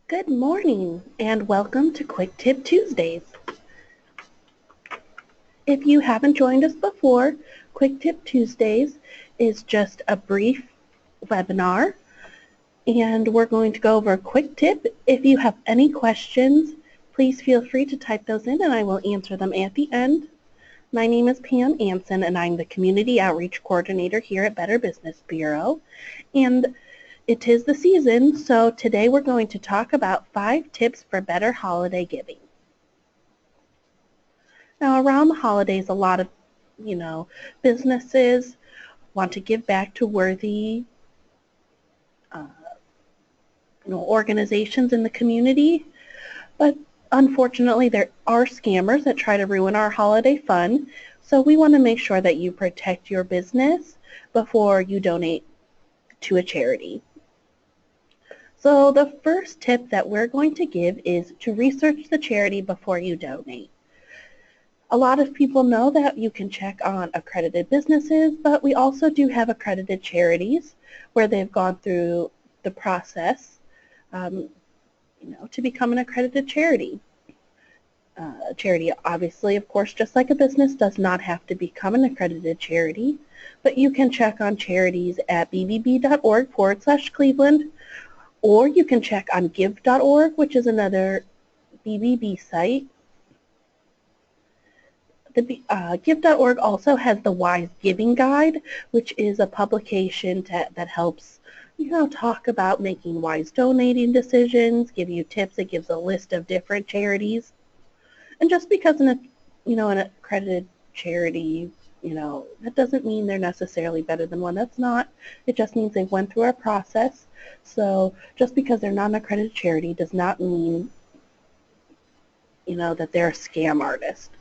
Good morning and welcome to Quick Tip Tuesdays. If you haven't joined us before, Quick Tip Tuesdays is just a brief webinar and we're going to go over a quick tip. If you have any questions, please feel free to type those in and I will answer them at the end. My name is Pam Anson and I'm the Community Outreach Coordinator here at Better Business Bureau. And it is the season, so today we're going to talk about 5 tips for better holiday giving. Now around the holidays, a lot of, businesses want to give back to worthy organizations in the community, but unfortunately there are scammers that try to ruin our holiday fun, so we want to make sure that you protect your business before you donate to a charity. So the first tip that we're going to give is to research the charity before you donate. A lot of people know that you can check on accredited businesses, but we also do have accredited charities where they've gone through the process to become an accredited charity. A charity, obviously, of course, just like a business, does not have to become an accredited charity, but you can check on charities at bbb.org/Cleveland, or you can check on give.org, which is another BBB site. The give.org also has the Wise Giving Guide, which is a publication that helps talk about making wise donating decisions, give you tips. It gives a list of different charities. And just because an accredited charity, that doesn't mean they're necessarily better than one that's not. It just means they went through our process. So just because they're not an accredited charity does not mean, that they're a scam artist.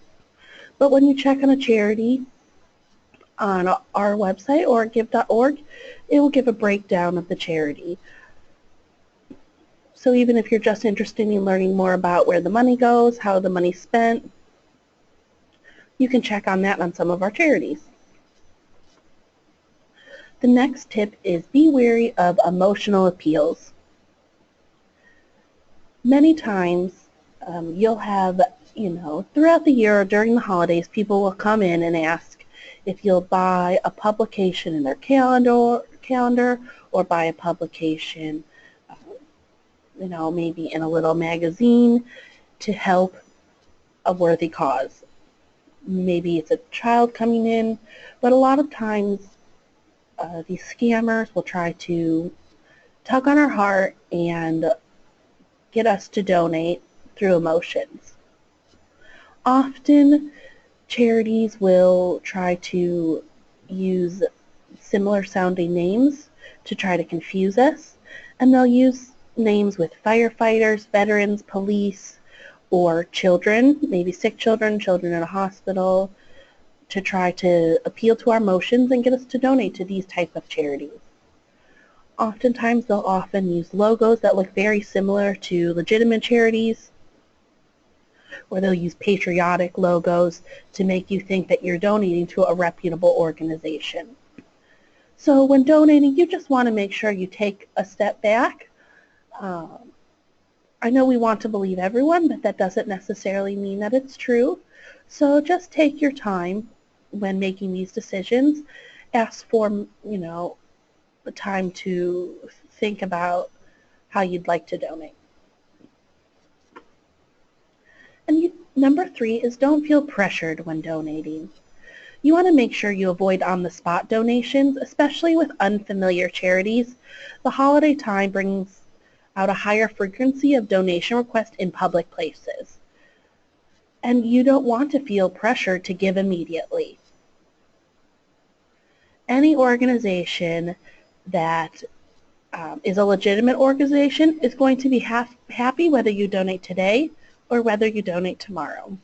But when you check on a charity on our website or give.org, it will give a breakdown of the charity. So even if you're just interested in learning more about where the money goes, how the money's spent, you can check on that on some of our charities. The next tip is be wary of emotional appeals. Many times you'll have, throughout the year or during the holidays, people will come in and ask if you'll buy a publication in their calendar or buy a publication, maybe in a little magazine to help a worthy cause. Maybe it's a child coming in, but a lot of times these scammers will try to tug on our heart and get us to donate through emotions. Often charities will try to use similar sounding names to try to confuse us, and they'll use names with firefighters, veterans, police, or children, maybe sick children, children in a hospital, to try to appeal to our emotions and get us to donate to these type of charities. Oftentimes they'll often use logos that look very similar to legitimate charities, or they'll use patriotic logos to make you think that you're donating to a reputable organization. So when donating, you just want to make sure you take a step back. I know we want to believe everyone, but that doesn't necessarily mean that it's true. So just take your time when making these decisions. Ask for, the time to think about how you'd like to donate. And number 3 is don't feel pressured when donating. You want to make sure you avoid on-the-spot donations, especially with unfamiliar charities. The holiday time brings out a higher frequency of donation requests in public places. And you don't want to feel pressured to give immediately. Any organization that is a legitimate organization is going to be happy whether you donate today or whether you donate tomorrow.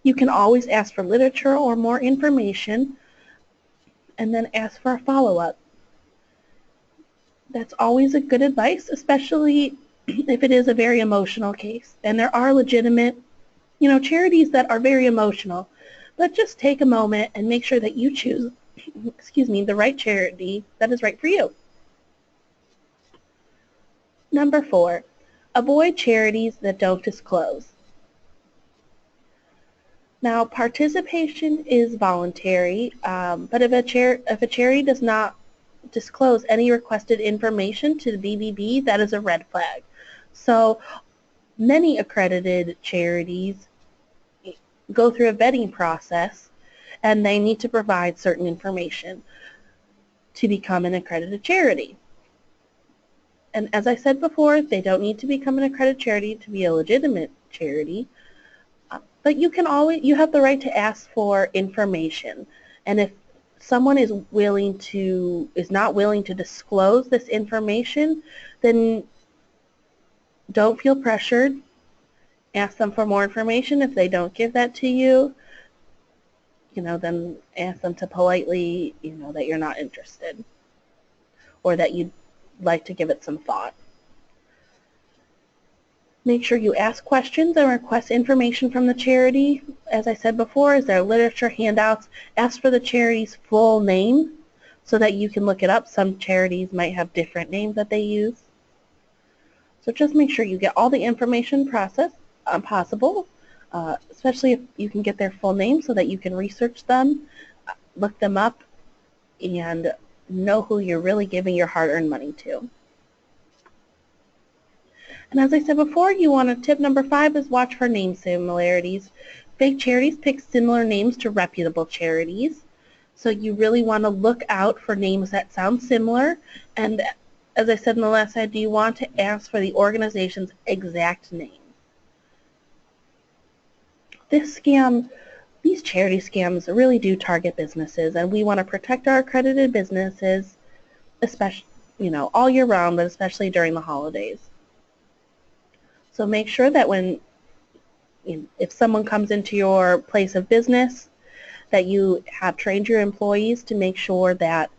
You can always ask for literature or more information and then ask for a follow-up. That's always a good advice, especially if it is a very emotional case. And there are legitimate, charities that are very emotional. But just take a moment and make sure that you choose, the right charity that is right for you. Number 4, Avoid charities that don't disclose. Now, participation is voluntary, but if a charity does not disclose any requested information to the BBB, that is a red flag. So many accredited charities go through a vetting process, and they need to provide certain information to become an accredited charity. And as I said before, they don't need to become an accredited charity to be a legitimate charity. But you have the right to ask for information. And if someone is not willing to disclose this information, then don't feel pressured. Ask them for more information. If they don't give that to you, then ask them to politely, that you're not interested or that you'd like to give it some thought. Make sure you ask questions and request information from the charity. As I said before, is there literature, handouts? Ask for the charity's full name so that you can look it up. Some charities might have different names that they use. So just make sure you get all the information possible, especially if you can get their full name so that you can research them, look them up, and know who you're really giving your hard-earned money to. And as I said before, tip number 5 is watch for name similarities. Fake charities pick similar names to reputable charities. So you really want to look out for names that sound similar. And as I said in the last slide, you want to ask for the organization's exact name. These charity scams really do target businesses, and we want to protect our accredited businesses, especially, all year round, but especially during the holidays. So make sure that if someone comes into your place of business, that you have trained your employees to make sure that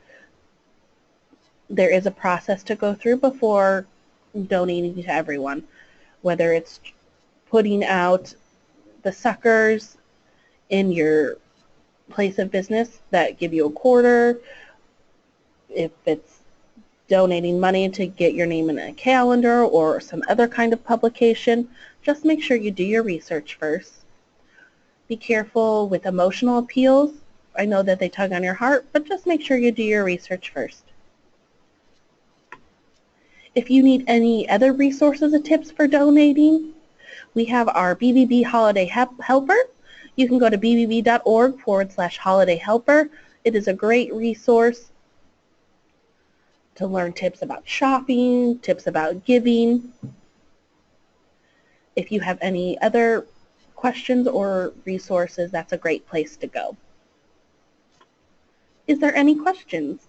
there is a process to go through before donating to everyone, whether it's putting out the suckers in your place of business that give you a quarter, if it's donating money to get your name in a calendar or some other kind of publication. Just make sure you do your research first. Be careful with emotional appeals. I know that they tug on your heart, but just make sure you do your research first. If you need any other resources or tips for donating, we have our BBB Holiday Helper. You can go to bbb.org/holiday helper. It is a great resource to learn tips about shopping, tips about giving. If you have any other questions or resources, that's a great place to go. Is there any questions?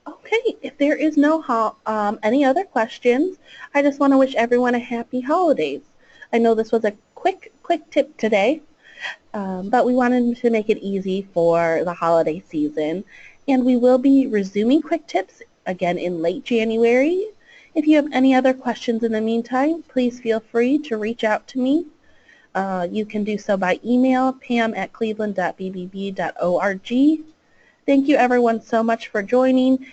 Okay, if there is no any other questions, I just want to wish everyone a happy holidays. I know this was a quick tip today, but we wanted to make it easy for the holiday season, and we will be resuming quick tips again in late January. If you have any other questions in the meantime, please feel free to reach out to me. You can do so by email, pam@cleveland.bbb.org. Thank you everyone so much for joining,